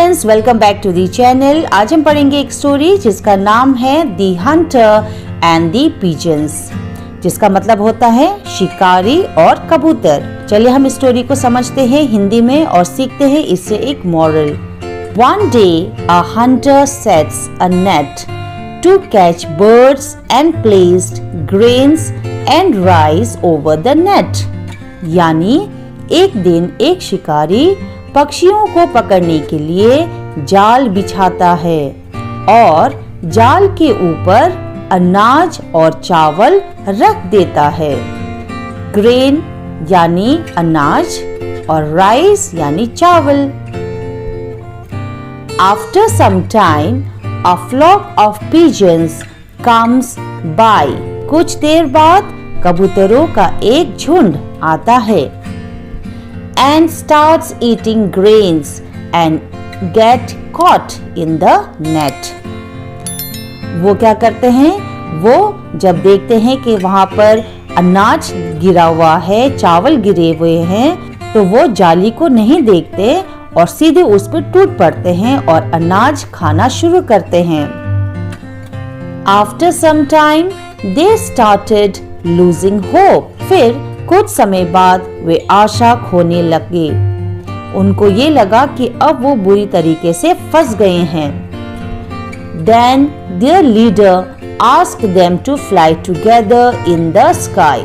Students, welcome back to the channel. आज हम पढ़ेंगे एक स्टोरी जिसका नाम है the hunter and the pigeons, जिसका मतलब होता है शिकारी और कबूतर। चलिए हम स्टोरी को समझते हैं हिंदी में और सीखते हैं इससे एक moral. One day a hunter sets a net to catch birds and placed grains and rice over the net। यानी एक दिन एक शिकारी पक्षियों को पकड़ने के लिए जाल बिछाता है और जाल के ऊपर अनाज और चावल रख देता है। ग्रेन यानी अनाज और राइस यानी चावल। After some time, a flock of pigeons comes by। कुछ देर बाद कबूतरों का एक झुंड आता है and starts eating grains and get caught in the net। वो क्या करते हैं, वो जब देखते हैं कि वहां पर अनाज गिरा हुआ है, चावल गिरे हुए हैं, तो वो जाली को नहीं देखते और सीधे उस पर टूट पड़ते हैं और अनाज खाना शुरू करते हैं। After some time, they started losing hope। फिर कुछ समय बाद वे आशा खोने लगे। उनको ये लगा कि अब वो बुरी तरीके से फंस गए हैं। Then their leader asked them to fly together in the sky।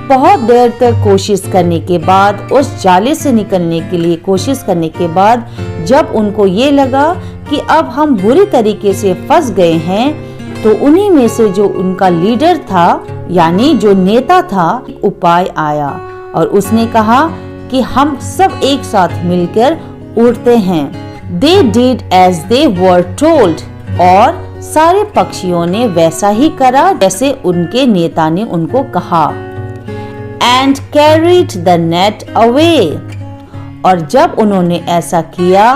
बहुत देर तक कोशिश करने के बाद, उस जाले से निकलने के लिए कोशिश करने के बाद, जब उनको ये लगा कि अब हम बुरी तरीके से फंस गए हैं, तो उन्हीं में से जो उनका लीडर था यानी जो नेता था, उपाय आया और उसने कहा कि हम सब एक साथ मिलकर उड़ते हैं। They did as they were told। और सारे पक्षियों ने वैसा ही करा जैसे उनके नेता ने उनको कहा। And carried the net away। और जब उन्होंने ऐसा किया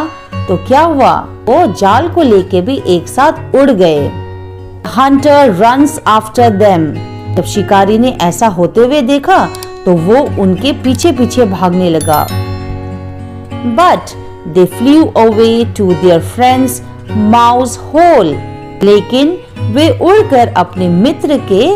तो क्या हुआ, वो जाल को लेके भी एक साथ उड़ गए। Hunter runs after them। जब शिकारी ने ऐसा होते हुए देखा तो वो उनके पीछे पीछे भागने लगा। But they flew away to their friends mouse hole। लेकिन वे उड़कर अपने मित्र के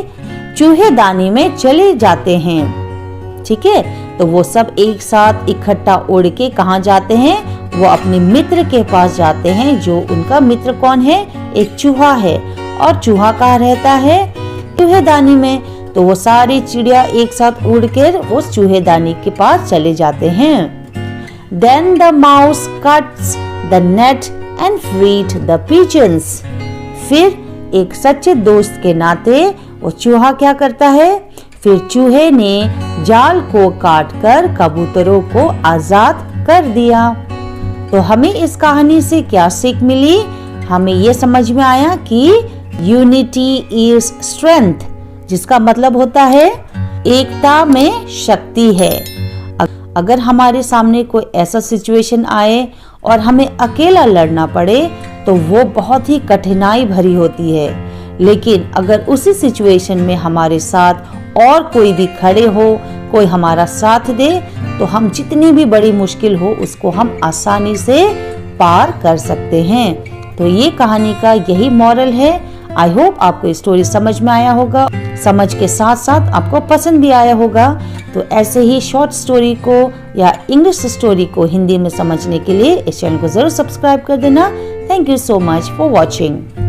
चूहेदानी में चले जाते हैं। ठीक है, तो वो सब एक साथ इकट्ठा उड़ के कहाँ जाते हैं, वो अपने मित्र के पास जाते हैं। जो उनका मित्र कौन है, एक चूहा है। और चूहा कहाँ रहता है, चूहेदानी में। तो वो सारी चिड़िया एक साथ उड़कर उस चूहेदानी के पास चले जाते हैं। Then the mouse cuts the net and freed the pigeons। फिर एक सच्चे दोस्त के नाते वो चूहा क्या करता है, फिर चूहे ने जाल को काटकर कबूतरों को आजाद कर दिया। तो हमें इस कहानी से क्या सीख मिली, हमें ये समझ में आया कि यूनिटी इज स्ट्रेंथ, जिसका मतलब होता है एकता में शक्ति है। अगर हमारे सामने कोई ऐसा सिचुएशन आए और हमें अकेला लड़ना पड़े तो वो बहुत ही कठिनाई भरी होती है, लेकिन अगर उसी सिचुएशन में हमारे साथ और कोई भी खड़े हो, कोई हमारा साथ दे, तो हम जितनी भी बड़ी मुश्किल हो उसको हम आसानी से पार कर सकते हैं। तो ये कहानी का यही मॉरल है। आई होप आपको स्टोरी समझ में आया होगा, समझ के साथ साथ आपको पसंद भी आया होगा। तो ऐसे ही शॉर्ट स्टोरी को या इंग्लिश स्टोरी को हिंदी में समझने के लिए इस चैनल को जरूर सब्सक्राइब कर देना। Thank you so much for watching.